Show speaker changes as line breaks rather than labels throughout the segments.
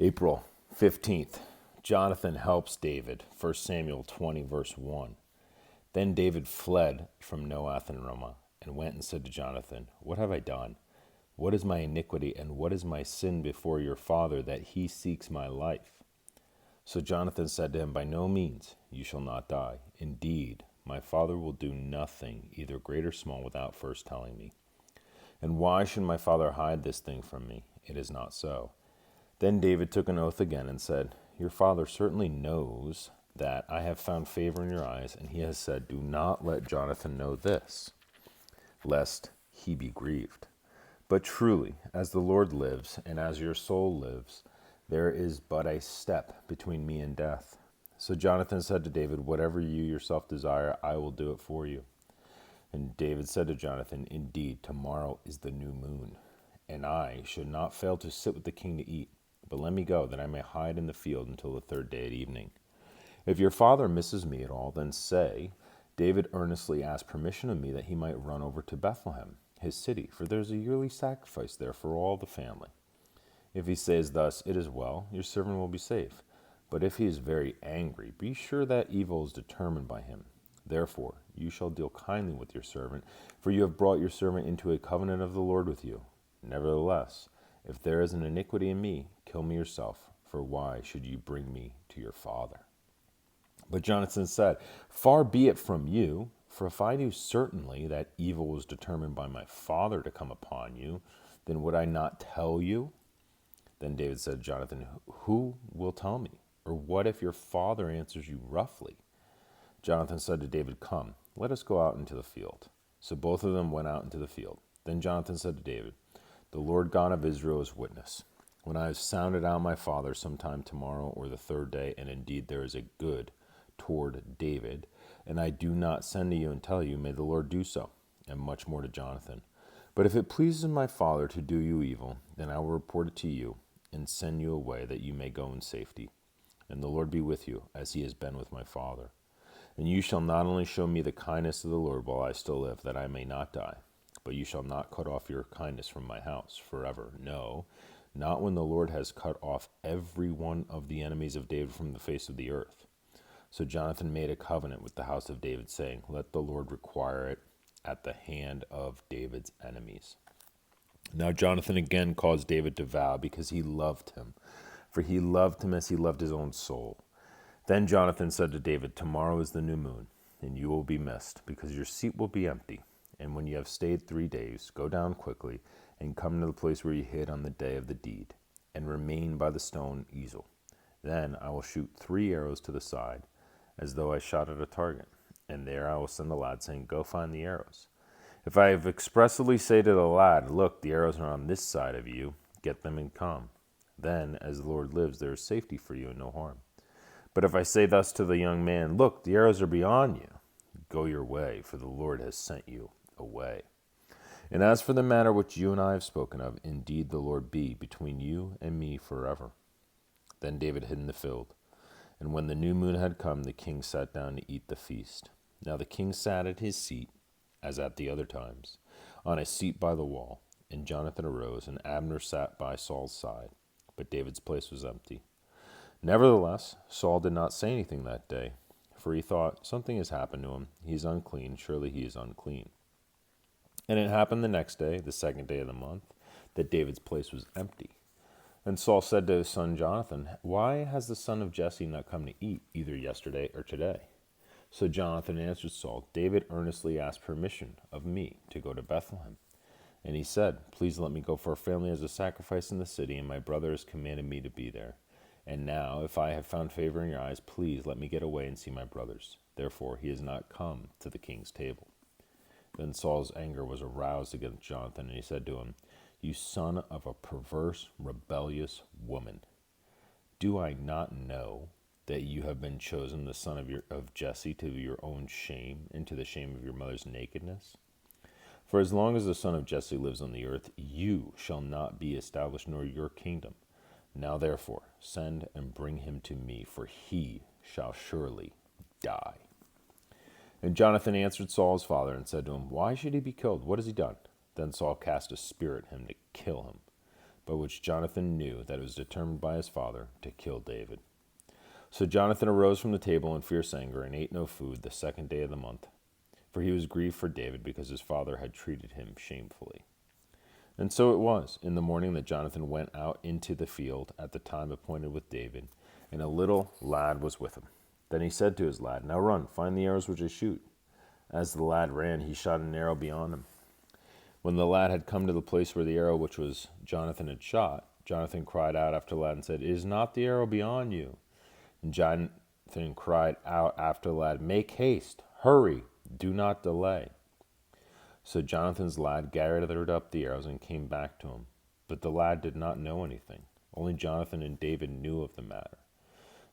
April 15th, Jonathan helps David. 1 Samuel 20, verse 1. Then David fled from Noath and Ramah, and went and said to Jonathan, "What have I done? What is my iniquity, and what is my sin before your father, that he seeks my life?" So Jonathan said to him, "By no means, you shall not die. Indeed, my father will do nothing, either great or small, without first telling me. And why should my father hide this thing from me? It is not so." Then David took an oath again and said, "Your father certainly knows that I have found favor in your eyes, and he has said, 'Do not let Jonathan know this, lest he be grieved.' But truly, as the Lord lives, and as your soul lives, there is but a step between me and death." So Jonathan said to David, "Whatever you yourself desire, I will do it for you." And David said to Jonathan, "Indeed, tomorrow is the new moon, and I should not fail to sit with the king to eat. But let me go, that I may hide in the field until the third day at evening. If your father misses me at all, then say, 'David earnestly asked permission of me that he might run over to Bethlehem, his city, for there is a yearly sacrifice there for all the family.' If he says thus, 'It is well,' your servant will be safe. But if he is very angry, be sure that evil is determined by him. Therefore, you shall deal kindly with your servant, for you have brought your servant into a covenant of the Lord with you. Nevertheless, if there is an iniquity in me, kill me yourself, for why should you bring me to your father?" But Jonathan said, "Far be it from you, for if I knew certainly that evil was determined by my father to come upon you, then would I not tell you?" Then David said to Jonathan, "Who will tell me? Or what if your father answers you roughly?" Jonathan said to David, "Come, let us go out into the field." So both of them went out into the field. Then Jonathan said to David, "The Lord God of Israel is witness. When I have sounded out my father sometime tomorrow or the third day, and indeed there is a good toward David, and I do not send to you and tell you, may the Lord do so," and much more to Jonathan. "But if it pleases my father to do you evil, then I will report it to you and send you away, that you may go in safety. And the Lord be with you, as he has been with my father. And you shall not only show me the kindness of the Lord while I still live, that I may not die, but you shall not cut off your kindness from my house forever. No, not when the Lord has cut off every one of the enemies of David from the face of the earth." So Jonathan made a covenant with the house of David, saying, "Let the Lord require it at the hand of David's enemies." Now Jonathan again caused David to vow, because he loved him, for he loved him as he loved his own soul. Then Jonathan said to David, "Tomorrow is the new moon, and you will be missed, because your seat will be empty. And when you have stayed 3 days, go down quickly, and come to the place where you hid on the day of the deed, and remain by the stone easel. Then I will shoot 3 arrows to the side, as though I shot at a target. And there I will send a lad, saying, 'Go find the arrows.' If I have expressly say to the lad, 'Look, the arrows are on this side of you, get them and come,' then, as the Lord lives, there is safety for you and no harm. But if I say thus to the young man, 'Look, the arrows are beyond you,' go your way, for the Lord has sent you away. And as for the matter which you and I have spoken of, indeed the Lord be between you and me forever." Then David hid in the field. And when the new moon had come, the king sat down to eat the feast. Now the king sat at his seat, as at the other times, on a seat by the wall. And Jonathan arose, and Abner sat by Saul's side, but David's place was empty. Nevertheless, Saul did not say anything that day, for he thought, "Something has happened to him. He is unclean. Surely he is unclean." And it happened the next day, the second day of the month, that David's place was empty. And Saul said to his son Jonathan, "Why has the son of Jesse not come to eat, either yesterday or today?" So Jonathan answered Saul, "David earnestly asked permission of me to go to Bethlehem. And he said, 'Please let me go, for our family has a sacrifice in the city, and my brother has commanded me to be there. And now, if I have found favor in your eyes, please let me get away and see my brothers.' Therefore he has not come to the king's table." Then Saul's anger was aroused against Jonathan, and he said to him, "You son of a perverse, rebellious woman, do I not know that you have been chosen the son of Jesse to your own shame, and to the shame of your mother's nakedness? For as long as the son of Jesse lives on the earth, you shall not be established, nor your kingdom. Now therefore send and bring him to me, for he shall surely die." And Jonathan answered Saul his father and said to him, "Why should he be killed? What has he done?" Then Saul cast a spear at him to kill him. but which Jonathan knew that it was determined by his father to kill David. So Jonathan arose from the table in fierce anger and ate no food the second day of the month, for he was grieved for David because his father had treated him shamefully. And so it was in the morning that Jonathan went out into the field at the time appointed with David, and a little lad was with him. Then he said to his lad, "Now run, find the arrows which I shoot." As the lad ran, he shot an arrow beyond him. When the lad had come to the place where the arrow which was Jonathan had shot, Jonathan cried out after the lad and said, "Is not the arrow beyond you?" And Jonathan cried out after the lad, "Make haste, hurry, do not delay." So Jonathan's lad gathered up the arrows and came back to him. But the lad did not know anything. Only Jonathan and David knew of the matter.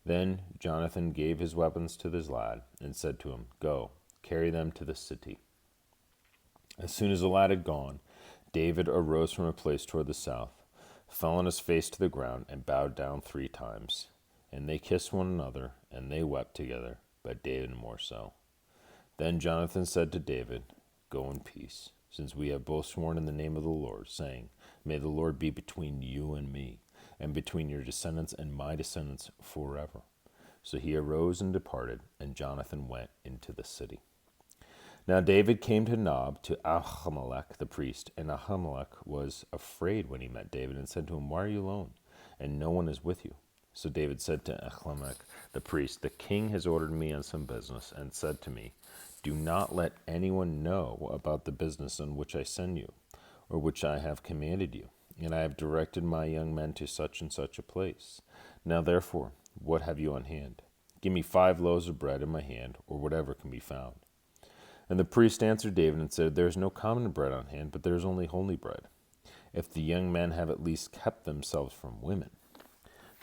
Then Jonathan gave his weapons to his lad and said to him, "Go, carry them to the city." As soon as the lad had gone, David arose from a place toward the south, fell on his face to the ground, and bowed down 3 times. And they kissed one another, and they wept together, but David more so. Then Jonathan said to David, "Go in peace, since we have both sworn in the name of the Lord, saying, 'May the Lord be between you and me, and between your descendants and my descendants forever.'" So he arose and departed, and Jonathan went into the city. Now David came to Nob, to Ahimelech the priest, and Ahimelech was afraid when he met David, and said to him, "Why are you alone, and no one is with you?" So David said to Ahimelech the priest, "The king has ordered me on some business, and said to me, 'Do not let anyone know about the business on which I send you, or which I have commanded you. And I have directed my young men to such and such a place. Now therefore, what have you on hand? Give me 5 loaves of bread in my hand, or whatever can be found." And the priest answered David and said, "There is no common bread on hand, but there is only holy bread, if the young men have at least kept themselves from women."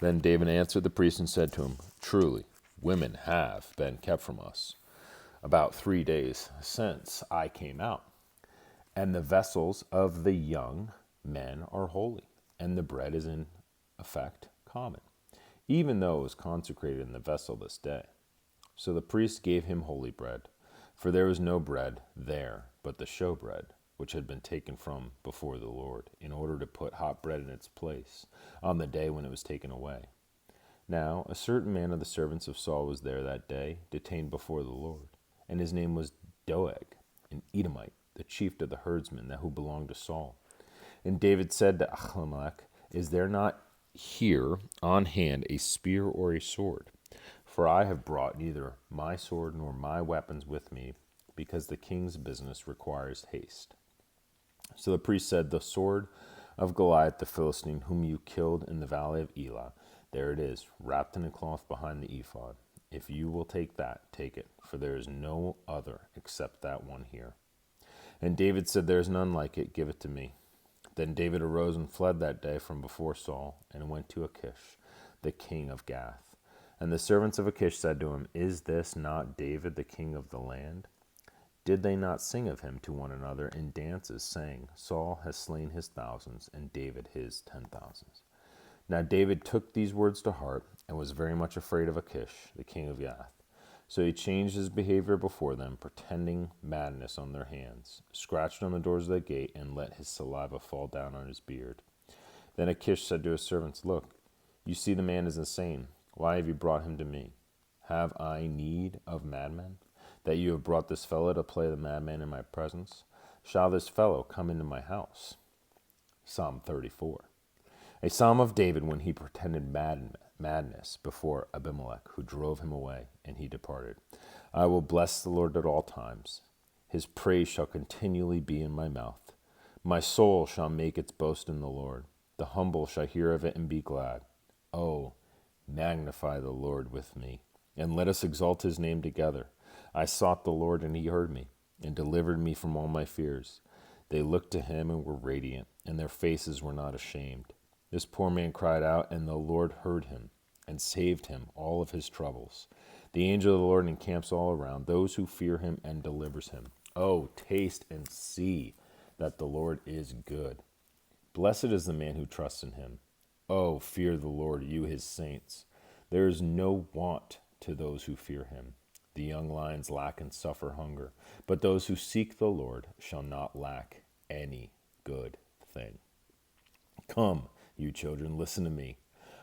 Then David answered the priest and said to him, "Truly, women have been kept from us about 3 days since I came out. And the vessels of the young men are holy, and the bread is in effect common, even though it was consecrated in the vessel this day." So the priest gave him holy bread, for there was no bread there but the showbread, which had been taken from before the Lord, in order to put hot bread in its place on the day when it was taken away. Now a certain man of the servants of Saul was there that day, detained before the Lord, and his name was Doeg, an Edomite, the chief of the herdsmen who belonged to Saul. And David said to Ahimelech, "Is there not here on hand a spear or a sword? For I have brought neither my sword nor my weapons with me, because the king's business requires haste." So the priest said, "The sword of Goliath the Philistine, whom you killed in the valley of Elah, there it is, wrapped in a cloth behind the ephod. If you will take that, take it, for there is no other except that one here." And David said, "There is none like it, give it to me." Then David arose and fled that day from before Saul, and went to Achish, the king of Gath. And the servants of Achish said to him, "Is this not David, the king of the land? Did they not sing of him to one another in dances, saying, 'Saul has slain his thousands, and David his 10,000s'?" Now David took these words to heart, and was very much afraid of Achish, the king of Gath. So he changed his behavior before them, pretending madness on their hands, scratched on the doors of the gate, and let his saliva fall down on his beard. Then Achish said to his servants, "Look, you see the man is insane. Why have you brought him to me? Have I need of madmen, that you have brought this fellow to play the madman in my presence? Shall this fellow come into my house?" Psalm 34. A psalm of David when he pretended madness before Abimelech, who drove him away, and he departed. I will bless the Lord at all times. His praise shall continually be in my mouth. My soul shall make its boast in the Lord. The humble shall hear of it and be glad. Oh, magnify the Lord with me, and let us exalt his name together. I sought the Lord, and he heard me, and delivered me from all my fears. They looked to him and were radiant, and their faces were not ashamed. This poor man cried out, and the Lord heard him, and saved him all of his troubles. The angel of the Lord encamps all around those who fear him and delivers him. Oh, taste and see that the Lord is good. Blessed is the man who trusts in him. Oh, fear the Lord, you his saints. There is no want to those who fear him. The young lions lack and suffer hunger, but those who seek the Lord shall not lack any good thing. Come, You children, listen to me.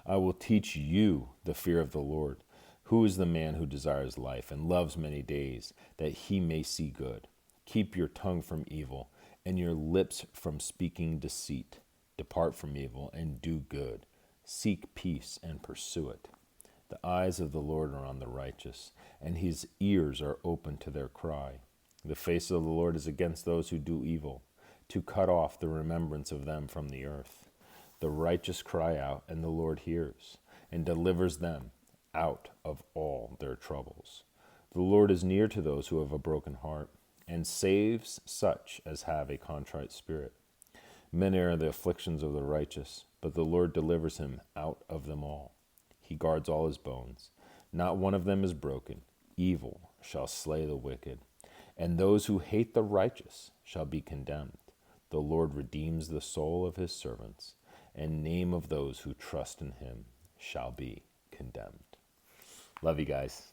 I will teach you the fear of the Lord. Who is the man who desires life and loves many days, that he may see good? Keep your tongue from evil and your lips from speaking deceit. Depart from evil and do good. Seek peace and pursue it. The eyes of the Lord are on the righteous, and his ears are open to their cry. The face of the Lord is against those who do evil, to cut off the remembrance of them from the earth. The righteous cry out, and the Lord hears, and delivers them out of all their troubles. The Lord is near to those who have a broken heart, and saves such as have a contrite spirit. Many are the afflictions of the righteous, but the Lord delivers him out of them all. He guards all his bones. Not one of them is broken. Evil shall slay the wicked, and those who hate the righteous shall be condemned. The Lord redeems the soul of his servants, and name of those who trust in him shall be condemned. Love you guys.